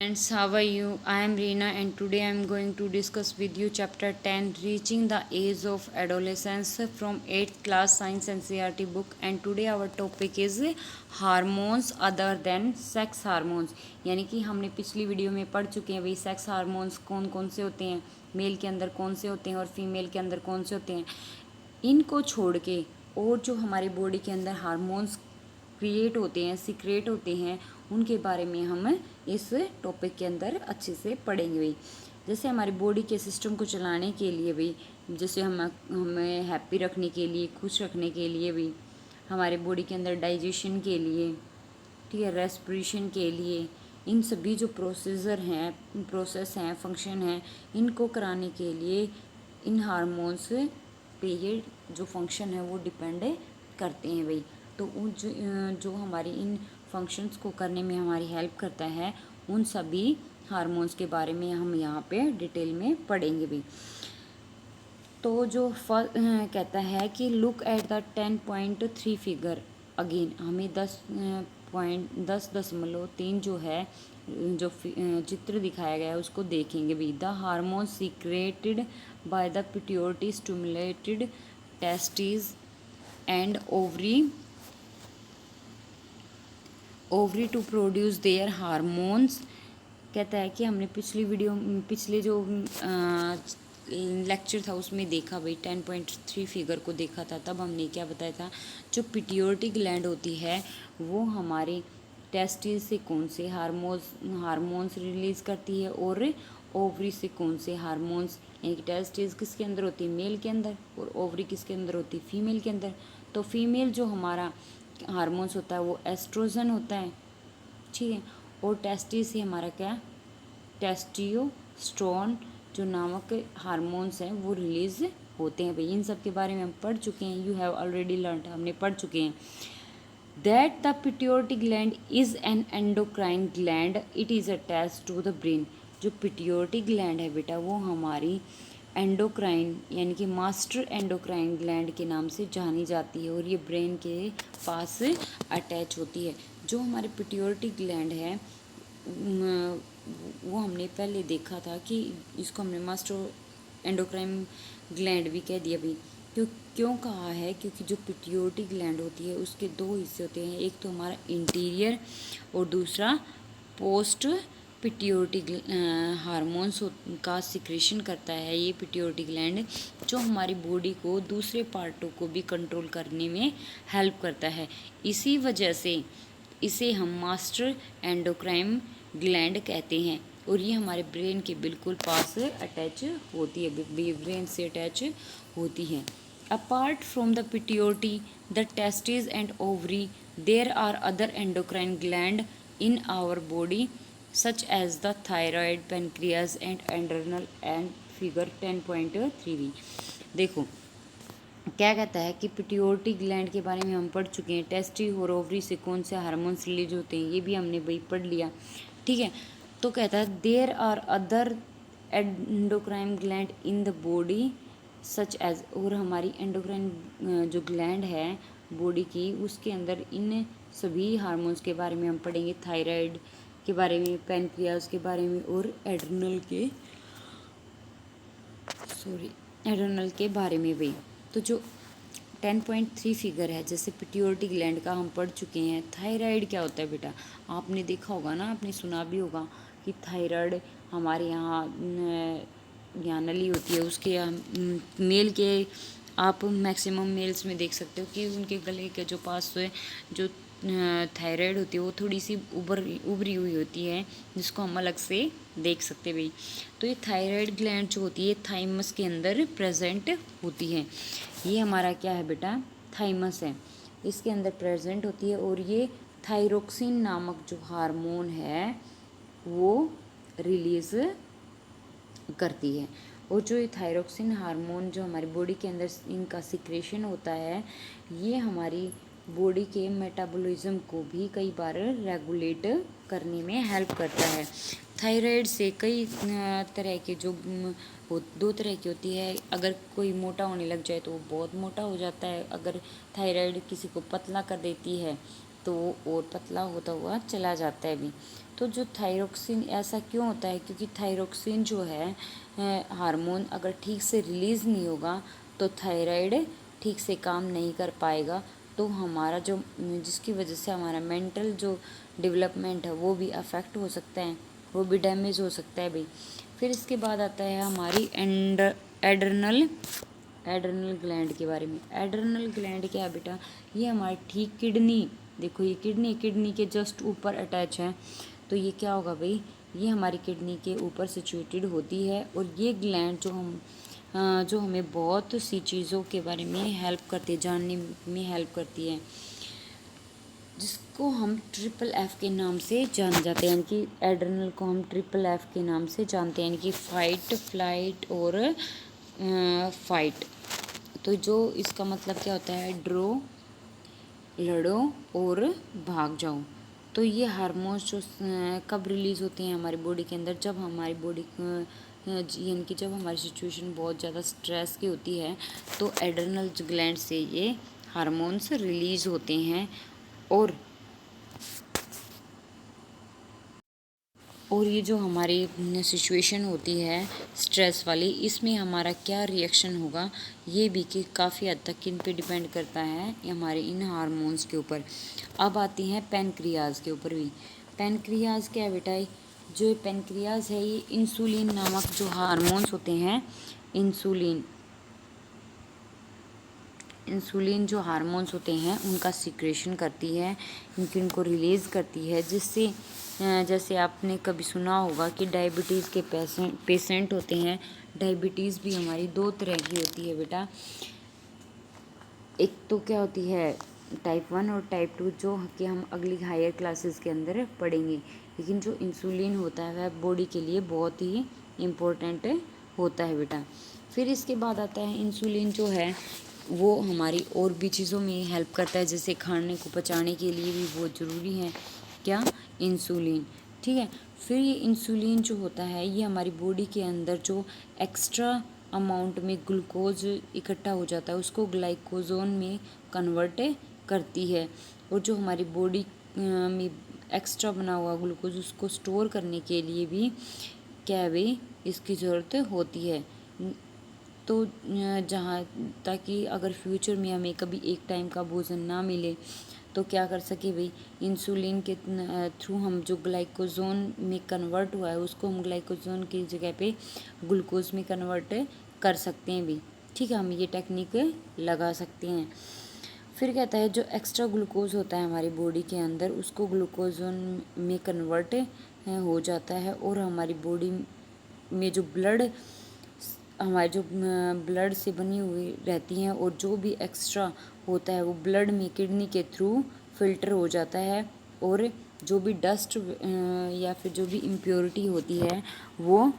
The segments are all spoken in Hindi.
Friends, how are you? I am Reena and today I am going to discuss with you chapter 10 Reaching the Age of Adolescence from 8th class science NCERT book, and today our topic is hormones other than sex hormones. यानी कि हमने पिछली वीडियो में पढ़ चुके हैं भाई सेक्स हार्मोन्स कौन कौन से होते हैं, मेल के अंदर कौन से होते हैं और फीमेल के अंदर कौन से होते हैं। इनको छोड़ के और जो हमारी बॉडी के अंदर हार्मोन्स क्रिएट होते हैं, सीक्रेट होते हैं, उनके बारे में हम इस टॉपिक के अंदर अच्छे से पढ़ेंगे भाई। जैसे हमारी बॉडी के सिस्टम को चलाने के लिए भाई, जैसे हमें हैप्पी रखने के लिए, खुश रखने के लिए भी, हमारे बॉडी के अंदर डाइजेशन के लिए, ठीक है, रेस्पिरेशन के लिए, इन सभी जो प्रोसेस हैं, फंक्शन हैं, इनको कराने के लिए इन हार्मोन्स पे ये जो फंक्शन है वो डिपेंड करते हैं भाई। तो उन जो हमारी इन फंक्शंस को करने में हमारी हेल्प करता है, उन सभी हार्मोन्स के बारे में हम यहाँ पे डिटेल में पढ़ेंगे भी। तो जो कहता है कि look at the 10.3 figure again, हमें 10.3 जो है जो चित्र दिखाया गया है उसको देखेंगे भी। The hormone secreted by the pituitary stimulated testis and ovary to produce their hormones. कहता है कि हमने पिछले जो लेक्चर था उसमें देखा भाई 10.3 फिगर को देखा था, तब हमने क्या बताया था, जो पिट्यूटरी ग्लैंड होती है वो हमारे टेस्टिस से कौन से हार्मोन्स रिलीज़ करती है और ओवरी से कौन से हार्मोन्स, यानी कि टेस्टिस किसके अंदर होती है, मेल के अंदर, और ओवरी किसके अंदर होती है, फीमेल के अंदर। तो फीमेल जो हमारा हार्मोन्स होता है वो एस्ट्रोजन होता है, ठीक है, और टेस्टिस से हमारा क्या, टेस्टियोस्टेरोन जो नामक हार्मोन्स हैं वो रिलीज होते हैं भाई। इन सब के बारे में हम पढ़ चुके हैं, यू हैव ऑलरेडी लर्न, हमने पढ़ चुके हैं। That the pituitary gland is an endocrine gland, it is attached to the brain. जो पिट्यूटरी ग्लैंड है बेटा वो हमारी एंडोक्राइन यानी कि मास्टर एंडोक्राइन ग्लैंड के नाम से जानी जाती है और ये ब्रेन के पास अटैच होती है। जो हमारी पिट्यूटरी ग्लैंड है वो हमने पहले देखा था कि इसको हमने मास्टर एंडोक्राइन ग्लैंड भी कह दिया भाई। क्यों कहा है, क्योंकि जो पिट्यूटरी ग्लैंड होती है उसके दो हिस्से होते हैं, एक तो हमारा इंटीरियर और दूसरा पोस्ट पिट्यूटरी हार्मोन्स का सिक्रेशन करता है ये पिट्यूटरी ग्लैंड, जो हमारी बॉडी को दूसरे पार्टों को भी कंट्रोल करने में हेल्प करता है। इसी वजह से इसे हम मास्टर एंडोक्राइन ग्लैंड कहते हैं और ये हमारे ब्रेन के बिल्कुल पास अटैच होती है, ब्रेन से अटैच होती है। Apart from the pituitary, the testis and ovary, there are other endocrine gland in our body such as the thyroid, pancreas and adrenal and figure 10.3। देखो क्या कहता है कि पिट्यूटरी ग्लैंड के बारे में हम पढ़ चुके हैं, टेस्टी और ओवरी से कौन से हार्मोन्स रिलीज होते हैं ये भी हमने भाई पढ़ लिया, ठीक है। तो कहता है there are other endocrine gland in the body such as, और हमारी एंडोक्राइन जो ग्लैंड है बॉडी की उसके अंदर इन सभी हार्मोन्स के बारे में हम पढ़ेंगे, थायराइड के बारे में, पेनक्रियाज के बारे में और एड्रेनल के बारे में भी। तो जो 10.3 फिगर है, जैसे पिट्यूटरी ग्लैंड का हम पढ़ चुके हैं। थायराइड क्या होता है बेटा, आपने देखा होगा ना, आपने सुना भी होगा कि थायराइड हमारे यहाँ नली होती है उसके मेल के, आप मैक्सिमम मेल्स में देख सकते हो कि उनके गले के जो पास जो थायराइड होती है वो थोड़ी सी उभरी हुई होती है, जिसको हम अलग से देख सकते भाई। तो ये थायराइड ग्लैंड जो होती है थाइमस के अंदर प्रेजेंट होती है। ये हमारा क्या है बेटा, थाइमस है, इसके अंदर प्रेजेंट होती है और ये थायरोक्सिन नामक जो हार्मोन है वो रिलीज करती है। और जो ये थायरोक्सिन हार्मोन जो हमारी बॉडी के अंदर इनका सिक्रेशन होता है, ये हमारी बॉडी के मेटाबॉलिज्म को भी कई बार रेगुलेट करने में हेल्प करता है। थायराइड से कई तरह के जो दो तरह की होती है, अगर कोई मोटा होने लग जाए तो वो बहुत मोटा हो जाता है, अगर थायराइड किसी को पतला कर देती है तो और पतला होता हुआ चला जाता है भी। तो जो थायरोक्सिन ऐसा क्यों होता है, क्योंकि थायरोक्सिन जो है हार्मोन अगर ठीक से रिलीज़ नहीं होगा तो थायराइड ठीक से काम नहीं कर पाएगा, तो हमारा जो जिसकी वजह से हमारा मेंटल जो डेवलपमेंट है वो भी अफेक्ट हो सकता है, वो भी डैमेज हो सकता है भाई। फिर इसके बाद आता है हमारी एड्रनल एड्रनल ग्लैंड के बारे में। एड्रनल ग्लैंड क्या है बेटा, ये हमारी ठीक किडनी, देखो ये किडनी के जस्ट ऊपर अटैच है, तो ये क्या होगा भाई, ये हमारी किडनी के ऊपर सिचुएटेड होती है। और ये ग्लैंड जो हमें बहुत सी चीज़ों के बारे में हेल्प करती है, जानने में हेल्प करती है, जिसको हम ट्रिपल एफ के नाम से जाने जाते हैं, यानी कि एड्रेनल को हम ट्रिपल एफ के नाम से जानते हैं, यानी कि फाइट, फ्लाइट और फाइट। तो जो इसका मतलब क्या होता है, ड्रो, लड़ो और भाग जाओ। तो ये हार्मोन्स जो कब रिलीज़ होते हैं हमारी बॉडी के अंदर, जब हमारी बॉडी यानी कि जब हमारी सिचुएशन बहुत ज़्यादा स्ट्रेस की होती है, तो एड्रेनल ग्लैंड से ये हार्मोन्स रिलीज़ होते हैं। और ये जो हमारी सिचुएशन होती है स्ट्रेस वाली, इसमें हमारा क्या रिएक्शन होगा, ये भी कि काफ़ी हद तक किन पे डिपेंड करता है, हमारे इन हार्मोन्स के ऊपर। अब आती हैं पेनक्रियाज के ऊपर भी। पेनक्रियाज क्या है बेटा, जो पेनक्रियाज है ये इंसुलिन नामक जो हार्मोन्स होते हैं, इंसुलिन जो हार्मोन्स होते हैं उनका सिक्रेशन करती है, इनको रिलीज़ करती है, जिससे जैसे आपने कभी सुना होगा कि डायबिटीज़ के पेशेंट होते हैं। डायबिटीज़ भी हमारी दो तरह की होती है बेटा, एक तो क्या होती है टाइप 1 और टाइप 2, जो कि हम अगली हायर क्लासेस के अंदर पढ़ेंगे। लेकिन जो इंसुलिन होता है वह बॉडी के लिए बहुत ही इम्पोर्टेंट होता है बेटा। फिर इसके बाद आता है इंसुलिन जो है वो हमारी और भी चीज़ों में हेल्प करता है, जैसे खाने को पचाने के लिए भी बहुत ज़रूरी है क्या, इंसुलिन, ठीक है। फिर ये इंसुलिन जो होता है ये हमारी बॉडी के अंदर जो एक्स्ट्रा अमाउंट में ग्लूकोज इकट्ठा हो जाता है उसको ग्लाइकोजोन में कन्वर्ट करती है, और जो हमारी बॉडी में एक्स्ट्रा बना हुआ ग्लूकोज उसको स्टोर करने के लिए भी क्या है भाई, इसकी ज़रूरत होती है। तो जहाँ ताकि अगर फ्यूचर में हमें कभी एक टाइम का भोजन ना मिले तो क्या कर सके भाई, इंसुलिन के थ्रू हम जो ग्लाइकोजोन में कन्वर्ट हुआ है उसको हम ग्लाइकोजोन की जगह पे ग्लूकोज में कन्वर्ट कर सकते हैं भी, ठीक है, हम ये टेक्निक लगा सकते हैं। फिर कहता है जो एक्स्ट्रा ग्लूकोज होता है हमारी बॉडी के अंदर उसको ग्लूकोजोन में कन्वर्ट हो जाता है, और हमारी बॉडी में जो हमारे जो ब्लड से बनी हुई रहती हैं, और जो भी एक्स्ट्रा होता है वो ब्लड में किडनी के थ्रू फिल्टर हो जाता है, और जो भी डस्ट या फिर जो भी इम्प्योरिटी होती है वो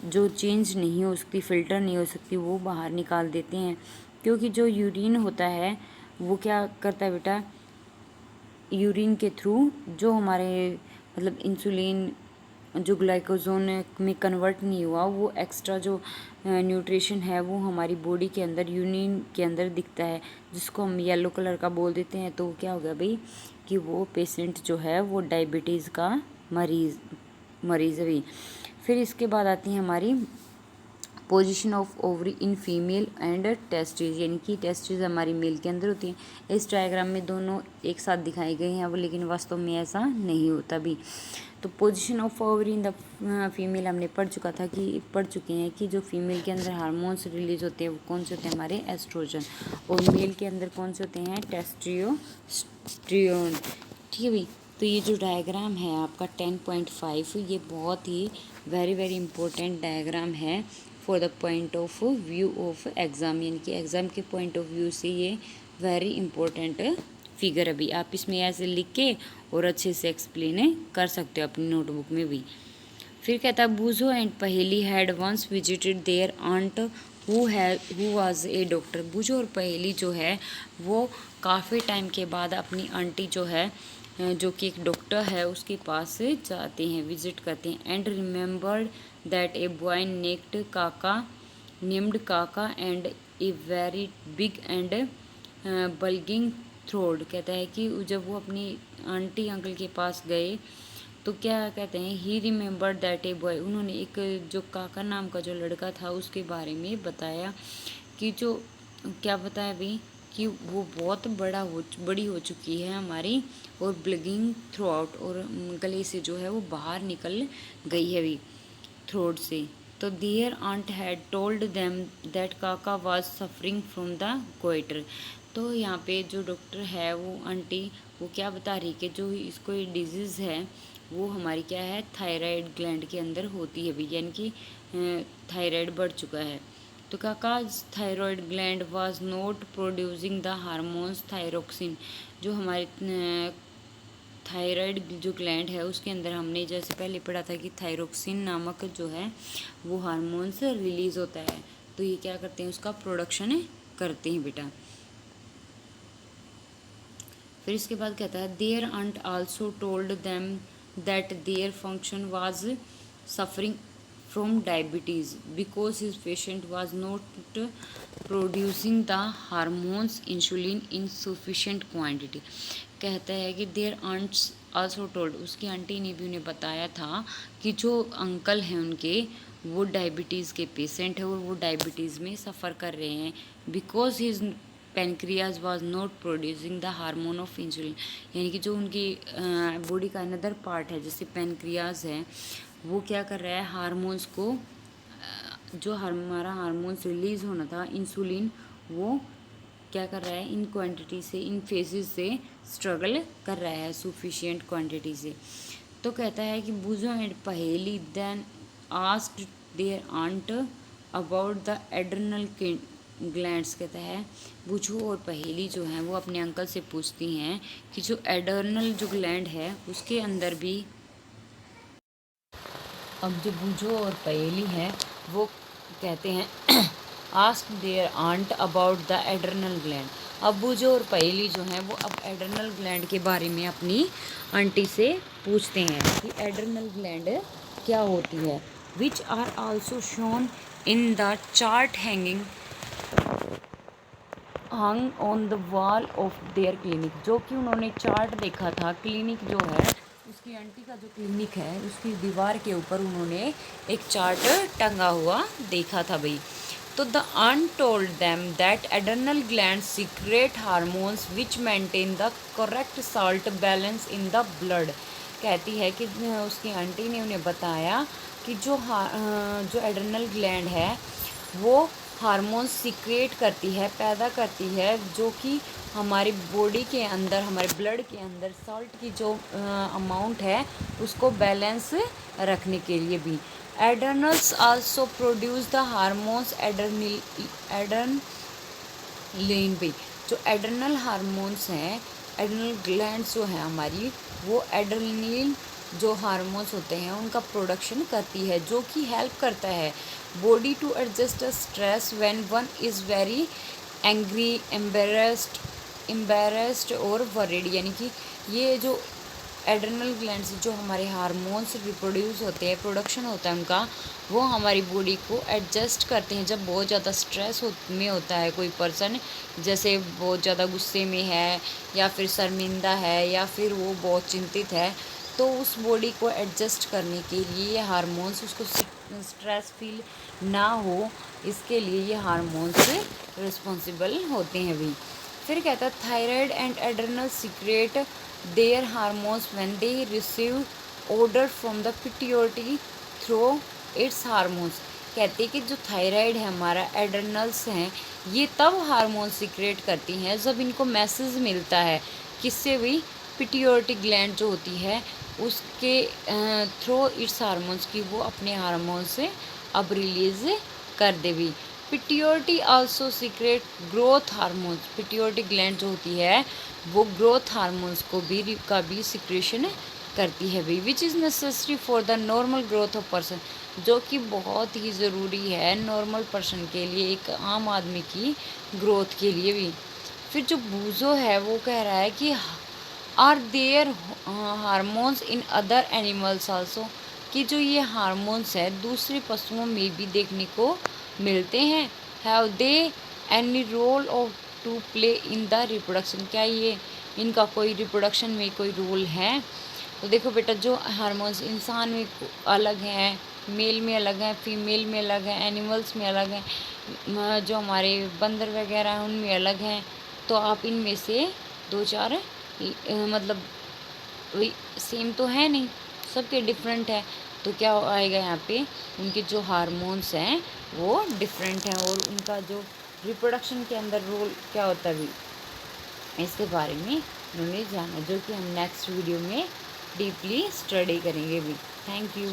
जो चेंज नहीं हो सकती, फ़िल्टर नहीं हो सकती, वो बाहर निकाल देते हैं। क्योंकि जो यूरिन होता है वो क्या करता है बेटा, यूरिन के थ्रू जो हमारे मतलब इंसुलिन जो ग्लाइकोजोन में कन्वर्ट नहीं हुआ वो एक्स्ट्रा जो न्यूट्रिशन है वो हमारी बॉडी के अंदर यूरिन के अंदर दिखता है, जिसको हम येलो कलर का बोल देते हैं। तो क्या हो गया भाई कि वो पेशेंट जो है वो डायबिटीज़ का मरीज़ है भाई। फिर इसके बाद आती है हमारी position of ovary in female and testis, यानी कि टेस्टिस हमारी मेल के अंदर होती है। इस डायग्राम में दोनों एक साथ दिखाए गए हैं, वो लेकिन वास्तव में ऐसा नहीं होता भी। तो position of ovary in the female हमने पढ़ चुके हैं कि जो फीमेल के अंदर हार्मोन्स रिलीज होते हैं वो कौन से होते हैं, हमारे एस्ट्रोजन, और मेल के अंदर कौन से होते हैं, टेस्टोस्टेरोन, ठीक है भाई। तो ये जो डायग्राम है आपका 10.5 ये बहुत ही वेरी इंपॉर्टेंट डायग्राम है for the point of view of exam, यानी कि एग्ज़ाम के पॉइंट ऑफ व्यू से ये वेरी इंपॉर्टेंट फिगर अभी आप इसमें ऐसे लिख के और अच्छे से एक्सप्लेन कर सकते हो अपनी नोटबुक में भी। फिर कहता है Boojho and Paheli had once visited their aunt who was a doctor. Boojho और पहेली जो है वो काफ़ी टाइम के बाद अपनी आंटी जो है जो कि एक डॉक्टर है उसके पास जाते हैं, विजिट करते हैं। And remembered that a boy named Kaka and a very big and bulging throat. कहता है कि जब वो अपनी आंटी अंकल के पास गए तो क्या कहते हैं, ही रिमेंबर दैट ए बॉय, उन्होंने एक जो काका नाम का जो लड़का था उसके बारे में बताया कि जो क्या बताया भाई कि वो बहुत बड़ी हो चुकी है हमारी, और ब्लीडिंग थ्रू आउट, और गले से जो है वो बाहर निकल गई है भी थ्रोट से। तो their aunt had told them that Kaka was suffering from the goiter. तो यहाँ पे जो डॉक्टर है वो आंटी वो क्या बता रही कि जो इसको ये डिजीज़ है वो हमारी क्या है, थायराइड ग्लैंड के अंदर होती है भी, यानी कि थायराइड बढ़ चुका है। तो Kaka's thyroid gland was not producing the hormones thyroxine, जो हमारे थायराइड जो ग्लैंड है उसके अंदर हमने जैसे पहले पढ़ा था कि थायरोक्सिन नामक जो है वो हार्मोन्स रिलीज होता है, तो ये क्या करते हैं, उसका प्रोडक्शन करते हैं बेटा। फिर इसके बाद कहता है their aunt also told them that their function was suffering from diabetes because his patient was not producing the hormones insulin in sufficient quantity. कहता है कि देयर आंट्स आल्सो टोल्ड, उसकी आंटी ने भी उन्हें बताया था कि जो अंकल हैं उनके वो डायबिटीज़ के पेशेंट है और वो डायबिटीज़ में सफ़र कर रहे हैं, because his pancreas was not producing the hormone of insulin, यानी कि जो उनकी बॉडी का अनदर पार्ट है जैसे पेनक्रियाज है वो क्या कर रहा है, हार्मोन्स को जो हमारा हार्मोन्स रिलीज़ होना था इंसुलिन, वो क्या कर रहा है, इन क्वांटिटी से इन फेजेस से स्ट्रगल कर रहा है सफिशिएंट क्वांटिटी से। तो कहता है कि Boojho and Paheli then asked their aunt about the adrenal glands. कहता है बूझो और पहेली जो है वो अपने अंकल से पूछती हैं कि जो एडर्नल जो ग्लैंड है उसके अंदर भी, अब जो बूझो और पहेली है वो कहते हैं ask their aunt about the adrenal gland. अब बूझो और पहेली जो है वो अब एड्रनल ग्लैंड के बारे में अपनी आंटी से पूछते हैं कि एड्रनल ग्लैंड क्या होती है, which are also shown in the chart hanging hung on the wall of their clinic. जो कि उन्होंने चार्ट देखा था, क्लिनिक जो है उसकी आंटी का जो क्लिनिक है उसकी दीवार के ऊपर उन्होंने एक चार्ट टंगा हुआ देखा था भाई। तो the aunt told them that adrenal glands secrete hormones which maintain the correct salt balance in the blood। कहती है कि उसकी आंटी ने उन्हें बताया कि जो एड्रेनल ग्लैंड है वो हार्मोन्स सीक्रेट करती है, पैदा करती है, जो कि हमारी बॉडी के अंदर, हमारे ब्लड के अंदर सॉल्ट की जो अमाउंट है उसको बैलेंस रखने के लिए भी। Adrenals also produce the hormones adrenaline भी, जो एड्रेनल हार्मोन्स हैं, एड्रेनल ग्लैंड्स जो हैं हमारी वो एड्रेनलिन जो हार्मोन्स होते हैं उनका प्रोडक्शन करती है, जो कि हेल्प करता है body to adjust stress when one is very angry, embarrassed और वरीड। यानी कि ये जो एड्रेनल ग्लैंड्स जो हमारे हार्मोन्स रिप्रोड्यूस होते हैं, प्रोडक्शन होता है उनका, वो हमारी बॉडी को एडजस्ट करते हैं। जब बहुत ज़्यादा स्ट्रेस में होता है कोई पर्सन, जैसे बहुत ज़्यादा गुस्से में है या फिर शर्मिंदा है या फिर वो बहुत चिंतित है, तो उस बॉडी को एडजस्ट करने के लिए ये हार्मोन्स, उसको स्ट्रेस फील ना हो इसके लिए ये हार्मोन्स रिस्पॉन्सिबल होते हैं भी। फिर कहता है thyroid and adrenal secrete their hormones when they receive order from the pituitary through its hormones. कहते हैं कि जो थायराइड है हमारा, एड्रेनल्स हैं, ये तब हार्मोन सीक्रेट करती हैं जब इनको मैसेज मिलता है किससे भी, पिट्यूटरी ग्लैंड जो होती है उसके थ्रू इट्स हार्मोन्स की वो अपने हार्मोन से अब रिलीज कर दे भी। Pituitary also secret growth hormones, pituitary gland जो होती है वो ग्रोथ हार्मोन्स को भी सिक्रेशन करती है भी, which is necessary for the normal growth of person, जो कि बहुत ही ज़रूरी है नॉर्मल पर्सन के लिए, एक आम आदमी की ग्रोथ के लिए भी। फिर जो बूजो है वो कह रहा है कि are there hormones in other animals also, कि जो ये हार्मोन्स है दूसरे पशुओं में भी देखने को मिलते हैं। Have they any role of to play in the reproduction, क्या ये इनका कोई रिप्रोडक्शन में कोई रोल है? तो देखो बेटा, जो हार्मोन्स इंसान में अलग हैं, मेल में अलग हैं, फीमेल में अलग हैं, एनिमल्स में अलग हैं, जो हमारे बंदर वगैरह हैं उनमें अलग हैं। तो आप इनमें से दो चार मतलब वही सेम तो है नहीं, सबके डिफरेंट है। तो क्या आएगा यहाँ पे, उनके जो हार्मोन्स हैं वो डिफरेंट हैं, और उनका जो रिप्रोडक्शन के अंदर रोल क्या होता है भी, इसके बारे में उन्होंने जाना, जो कि हम नेक्स्ट वीडियो में डीपली स्टडी करेंगे भी। Thank you.